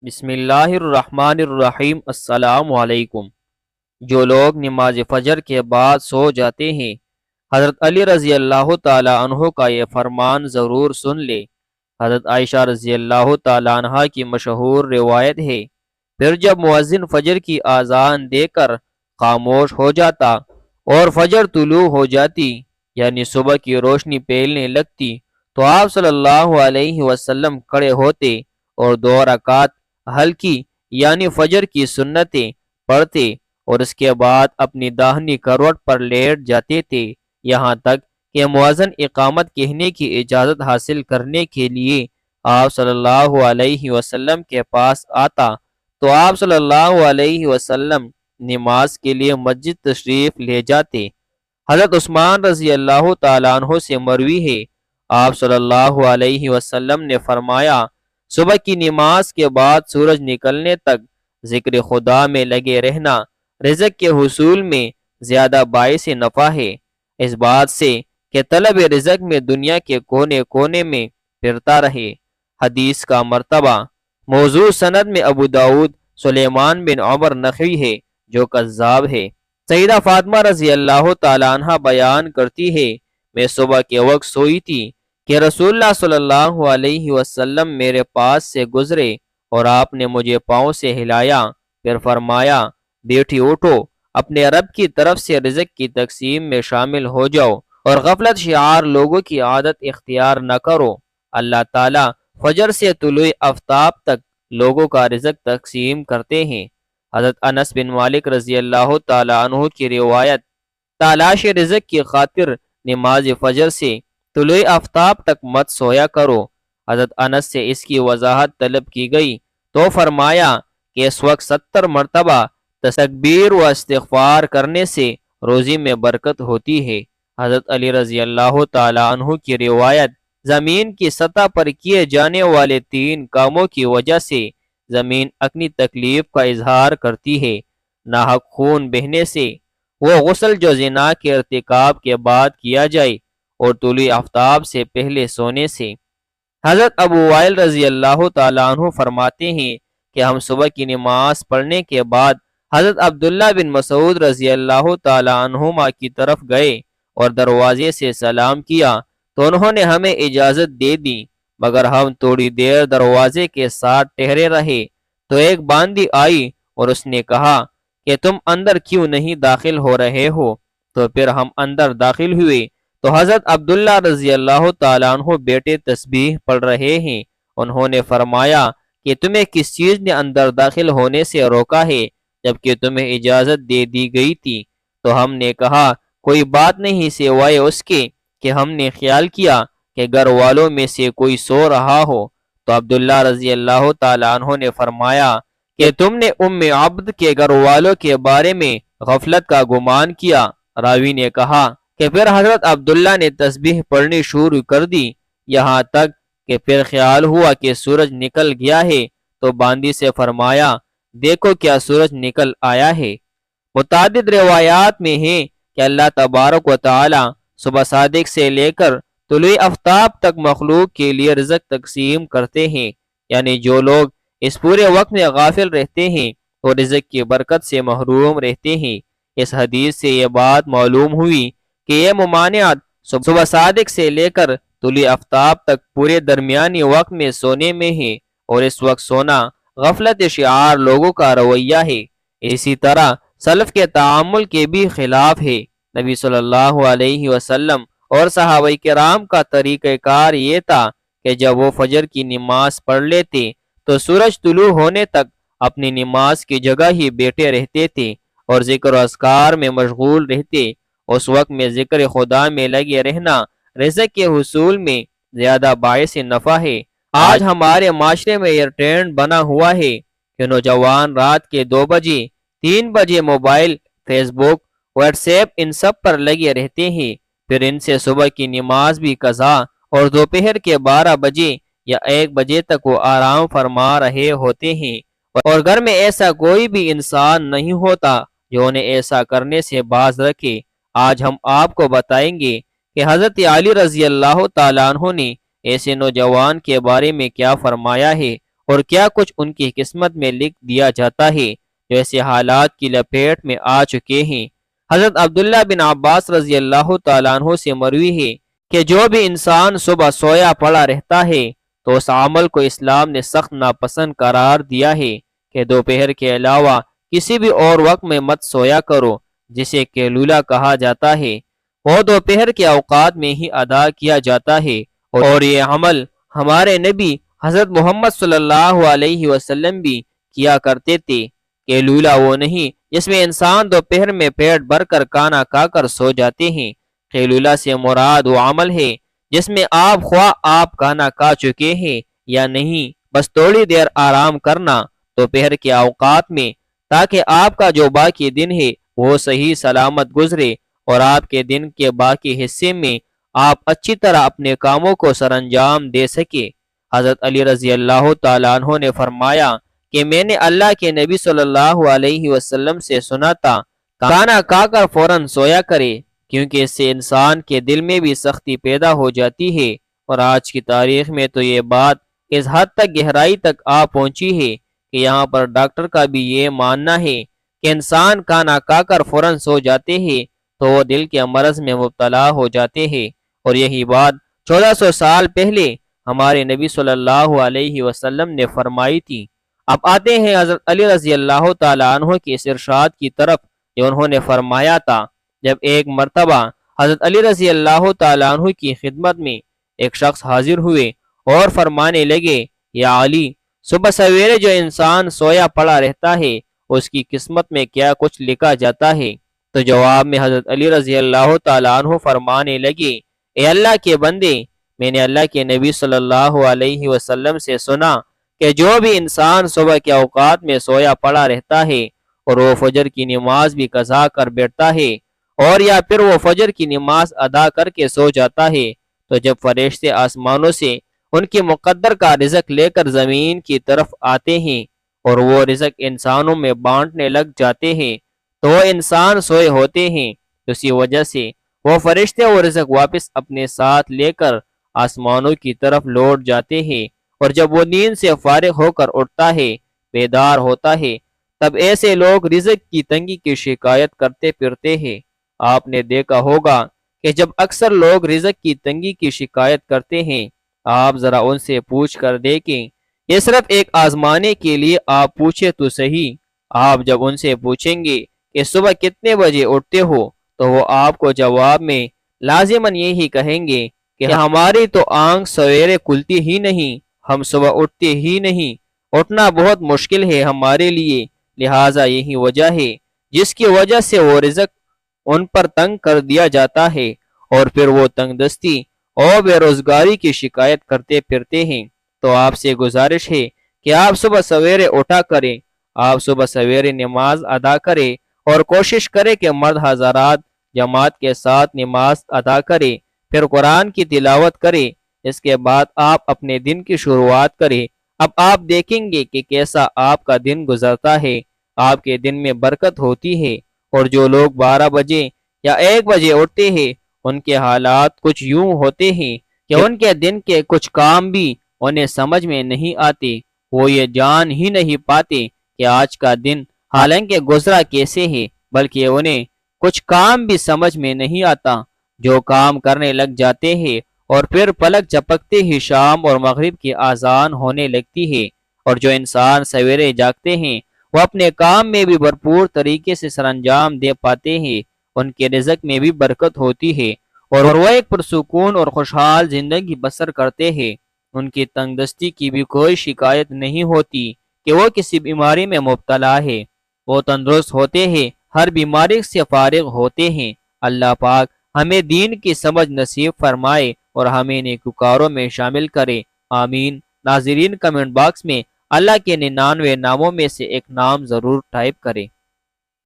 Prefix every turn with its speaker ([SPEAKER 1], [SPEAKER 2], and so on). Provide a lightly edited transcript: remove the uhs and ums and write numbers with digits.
[SPEAKER 1] بسم اللہ الرحمن الرحیم۔ السلام علیکم۔ جو لوگ نماز فجر کے بعد سو جاتے ہیں، حضرت علی رضی اللہ تعالی عنہ کا یہ فرمان ضرور سن لے۔ حضرت عائشہ رضی اللہ تعالی عنہ کی مشہور روایت ہے، پھر جب مؤذن فجر کی اذان دے کر خاموش ہو جاتا اور فجر طلوع ہو جاتی، یعنی صبح کی روشنی پھیلنے لگتی، تو آپ صلی اللہ علیہ وسلم کھڑے ہوتے اور 2 رکعت ہلکی یعنی فجر کی سنتیں پڑھتے اور اس کے بعد اپنی داہنی کروٹ پر لیٹ جاتے تھے، یہاں تک کہ مؤذن اقامت کہنے کی اجازت حاصل کرنے کے لیے آپ صلی اللہ علیہ وسلم کے پاس آتا تو آپ صلی اللہ علیہ وسلم نماز کے لیے مسجد تشریف لے جاتے۔ حضرت عثمان رضی اللہ تعالیٰ عنہ سے مروی ہے، آپ صلی اللہ علیہ وسلم نے فرمایا، صبح کی نماز کے بعد سورج نکلنے تک ذکر خدا میں لگے رہنا رزق کے حصول میں زیادہ باعث نفع ہے، اس بات سے کہ طلب رزق میں دنیا کے کونے کونے میں پھرتا رہے۔ حدیث کا مرتبہ موضوع سند میں ابو داود سلیمان بن عمر نخعی ہے جو کذاب ہے۔ سیدہ فاطمہ رضی اللہ تعالیٰ عنہ بیان کرتی ہے، میں صبح کے وقت سوئی تھی کہ رسول اللہ صلی اللہ علیہ وسلم میرے پاس سے گزرے اور آپ نے مجھے پاؤں سے ہلایا، پھر فرمایا، بیٹھی اٹھو، اپنے رب کی طرف سے رزق کی تقسیم میں شامل ہو جاؤ اور غفلت شعار لوگوں کی عادت اختیار نہ کرو۔ اللہ تعالیٰ فجر سے طلوع آفتاب تک لوگوں کا رزق تقسیم کرتے ہیں۔ حضرت انس بن مالک رضی اللہ تعالیٰ عنہ کی روایت، تلاش رزق کی خاطر نماز فجر سے طلوع آفتاب تک مت سویا کرو۔ حضرت انس سے اس کی وضاحت طلب کی گئی تو فرمایا کہ اس وقت 70 مرتبہ تکبیر و استغفار کرنے سے روزی میں برکت ہوتی ہے۔ حضرت علی رضی اللہ تعالی عنہ کی روایت، زمین کی سطح پر کیے جانے والے 3 کاموں کی وجہ سے زمین اپنی تکلیف کا اظہار کرتی ہے، ناحق خون بہنے سے، وہ غسل جو زنا کے ارتکاب کے بعد کیا جائے، اور طلوع آفتاب سے پہلے سونے سے۔ حضرت ابو وائل رضی اللہ تعالیٰ عنہ فرماتے ہیں کہ ہم صبح کی نماز پڑھنے کے بعد حضرت عبداللہ بن مسعود رضی اللہ تعالیٰ عنہما کی طرف گئے اور دروازے سے سلام کیا تو انہوں نے ہمیں اجازت دے دی، مگر ہم تھوڑی دیر دروازے کے ساتھ ٹھہرے رہے تو ایک باندی آئی اور اس نے کہا کہ تم اندر کیوں نہیں داخل ہو رہے ہو؟ تو پھر ہم اندر داخل ہوئے تو حضرت عبداللہ رضی اللہ تعالیٰ عنہ بیٹے تسبیح پڑھ رہے ہیں۔ انہوں نے فرمایا کہ تمہیں کس چیز نے اندر داخل ہونے سے روکا ہے جبکہ تمہیں اجازت دے دی گئی تھی؟ تو ہم نے کہا، کوئی بات نہیں سوائے اس کے کہ ہم نے خیال کیا کہ گھر والوں میں سے کوئی سو رہا ہو۔ تو عبداللہ رضی اللہ تعالیٰ عنہ نے فرمایا کہ تم نے ام عبد کے گھر والوں کے بارے میں غفلت کا گمان کیا۔ راوی نے کہا کہ پھر حضرت عبداللہ نے تسبیح پڑھنی شروع کر دی، یہاں تک کہ پھر خیال ہوا کہ سورج نکل گیا ہے تو باندی سے فرمایا، دیکھو کیا سورج نکل آیا ہے۔ متعدد روایات میں ہے کہ اللہ تبارک و تعالی صبح صادق سے لے کر طلوع آفتاب تک مخلوق کے لیے رزق تقسیم کرتے ہیں، یعنی جو لوگ اس پورے وقت میں غافل رہتے ہیں وہ رزق کی برکت سے محروم رہتے ہیں۔ اس حدیث سے یہ بات معلوم ہوئی کہ یہ ممانعت صبح صادق سے لے کر طلوع آفتاب تک پورے درمیانی وقت میں سونے میں ہے، اور اس وقت سونا غفلت شعار لوگوں کا رویہ ہے، اسی طرح سلف کے تعامل کے بھی خلاف ہے۔ نبی صلی اللہ علیہ وسلم اور صحابہ کرام کا طریقہ کار یہ تھا کہ جب وہ فجر کی نماز پڑھ لیتے تو سورج طلوع ہونے تک اپنی نماز کی جگہ ہی بیٹھے رہتے تھے اور ذکر و اذکار میں مشغول رہتے۔ اس وقت میں ذکر خدا میں لگے رہنا رزق کے حصول میں زیادہ باعث نفع ہے۔ آج ہمارے معاشرے میں یہ ٹرینڈ بنا ہوا ہے کہ نوجوان رات کے 2 بجے 3 بجے موبائل، فیس بک، واٹس ایپ ان سب پر لگے رہتے ہیں، پھر ان سے صبح کی نماز بھی قضا اور دوپہر کے 12 بجے یا 1 بجے تک وہ آرام فرما رہے ہوتے ہیں، اور گھر میں ایسا کوئی بھی انسان نہیں ہوتا جو انہیں ایسا کرنے سے باز رکھے۔ آج ہم آپ کو بتائیں گے کہ حضرت علی رضی اللہ تعالیٰ عنہ نے ایسے نوجوان کے بارے میں کیا فرمایا ہے اور کیا کچھ ان کی قسمت میں لکھ دیا جاتا ہے جو ایسے حالات کی لپیٹ میں آ چکے ہیں۔ حضرت عبداللہ بن عباس رضی اللہ تعالیٰ عنہ سے مروی ہے کہ جو بھی انسان صبح سویا پڑا رہتا ہے تو اس عمل کو اسلام نے سخت ناپسند قرار دیا ہے کہ دوپہر کے علاوہ کسی بھی اور وقت میں مت سویا کرو، جسے کیلولہ کہا جاتا ہے۔ وہ دوپہر کے اوقات میں ہی ادا کیا جاتا ہے، اور یہ عمل ہمارے نبی حضرت محمد صلی اللہ علیہ وسلم بھی کیا کرتے تھے۔ کیلولہ وہ نہیں جس میں انسان دوپہر میں پیٹ بھر کر کھانا کھا کر سو جاتے ہیں۔ کیلولہ سے مراد وہ عمل ہے جس میں آپ خواہ آپ کھانا کھا چکے ہیں یا نہیں، بس تھوڑی دیر آرام کرنا دوپہر کے اوقات میں، تاکہ آپ کا جو باقی دن ہے وہ صحیح سلامت گزرے اور آپ کے دن کے باقی حصے میں آپ اچھی طرح اپنے کاموں کو سر انجام دے سکے۔ حضرت علی رضی اللہ تعالیٰ عنہ نے فرمایا کہ میں نے اللہ کے نبی صلی اللہ علیہ وسلم سے سنا تھا، کھانا کھا کر فوراً سویا کرے، کیونکہ اس سے انسان کے دل میں بھی سختی پیدا ہو جاتی ہے۔ اور آج کی تاریخ میں تو یہ بات اس حد تک گہرائی تک آ پہنچی ہے کہ یہاں پر ڈاکٹر کا بھی یہ ماننا ہے کہ انسان کھانا کھا کر فوراً سو جاتے ہیں تو وہ دل کے مرض میں مبتلا ہو جاتے ہیں، اور یہی بات 1400 سال پہلے ہمارے نبی صلی اللہ علیہ وسلم نے فرمائی تھی۔ اب آتے ہیں حضرت علی رضی اللہ تعالیٰ عنہ کی اس ارشاد کی طرف جو انہوں نے فرمایا تھا۔ جب ایک مرتبہ حضرت علی رضی اللہ تعالیٰ عنہ کی خدمت میں ایک شخص حاضر ہوئے اور فرمانے لگے، یا علی، صبح سویرے جو انسان سویا پڑا رہتا ہے اس کی قسمت میں کیا کچھ لکھا جاتا ہے؟ تو جواب میں حضرت علی رضی اللہ تعالیٰ عنہ فرمانے لگے، اے اللہ کے بندے، میں نے اللہ کے نبی صلی اللہ علیہ وسلم سے سنا کہ جو بھی انسان صبح کے اوقات میں سویا پڑا رہتا ہے اور وہ فجر کی نماز بھی قضا کر بیٹھتا ہے، اور یا پھر وہ فجر کی نماز ادا کر کے سو جاتا ہے، تو جب فرشتے آسمانوں سے ان کی مقدر کا رزق لے کر زمین کی طرف آتے ہیں اور وہ رزق انسانوں میں بانٹنے لگ جاتے ہیں تو وہ انسان سوئے ہوتے ہیں، اسی وجہ سے وہ فرشتے وہ رزق واپس اپنے ساتھ لے کر آسمانوں کی طرف لوٹ جاتے ہیں، اور جب وہ نیند سے فارغ ہو کر اٹھتا ہے، بیدار ہوتا ہے، تب ایسے لوگ رزق کی تنگی کی شکایت کرتے پھرتے ہیں۔ آپ نے دیکھا ہوگا کہ جب اکثر لوگ رزق کی تنگی کی شکایت کرتے ہیں، آپ ذرا ان سے پوچھ کر دیکھیں، یہ صرف ایک آزمانے کے لیے آپ پوچھے تو صحیح۔ آپ جب ان سے پوچھیں گے کہ صبح کتنے بجے اٹھتے ہو تو وہ آپ کو جواب میں لازماً یہی کہیں گے کہ ہماری تو آنکھ سویرے کھلتی ہی نہیں، ہم صبح اٹھتے ہی نہیں، اٹھنا بہت مشکل ہے ہمارے لیے، لہٰذا یہی وجہ ہے جس کی وجہ سے وہ رزق ان پر تنگ کر دیا جاتا ہے، اور پھر وہ تنگ دستی اور بے روزگاری کی شکایت کرتے پھرتے ہیں۔ تو آپ سے گزارش ہے کہ آپ صبح سویرے اٹھا کریں، آپ صبح سویرے نماز ادا کریں، اور کوشش کریں کہ مرد حضرات جماعت کے ساتھ نماز ادا کریں، پھر قرآن کی تلاوت کریں، اس کے بعد آپ اپنے دن کی شروعات کریں۔ اب آپ دیکھیں گے کہ کیسا آپ کا دن گزرتا ہے، آپ کے دن میں برکت ہوتی ہے۔ اور جو لوگ 12 بجے یا 1 بجے اٹھتے ہیں ان کے حالات کچھ یوں ہوتے ہیں کہ ان کے دن کے کچھ کام بھی انہیں سمجھ میں نہیں آتے، وہ یہ جان ہی نہیں پاتے کہ آج کا دن حالانکہ گزرا کیسے ہے، بلکہ انہیں کچھ کام بھی سمجھ میں نہیں آتا، جو کام کرنے لگ جاتے ہیں اور پھر پلک جھپکتے ہی شام اور مغرب کی اذان ہونے لگتی ہے۔ اور جو انسان سویرے جاگتے ہیں وہ اپنے کام میں بھی بھرپور طریقے سے سر انجام دے پاتے ہیں، ان کے رزق میں بھی برکت ہوتی ہے، اور وہ ایک پرسکون اور خوشحال زندگی بسر کرتے ہیں۔ ان کی تنگ دستی کی بھی کوئی شکایت نہیں ہوتی کہ وہ کسی بیماری میں مبتلا ہے، وہ تندرست ہوتے ہیں، ہر بیماری سے فارغ ہوتے ہیں۔ اللہ پاک ہمیں دین کی سمجھ نصیب فرمائے اور ہمیں نیکوکاروں میں شامل کرے، آمین۔ ناظرین کمنٹ باکس میں اللہ کے 99 ناموں میں سے ایک نام ضرور ٹائپ کریں۔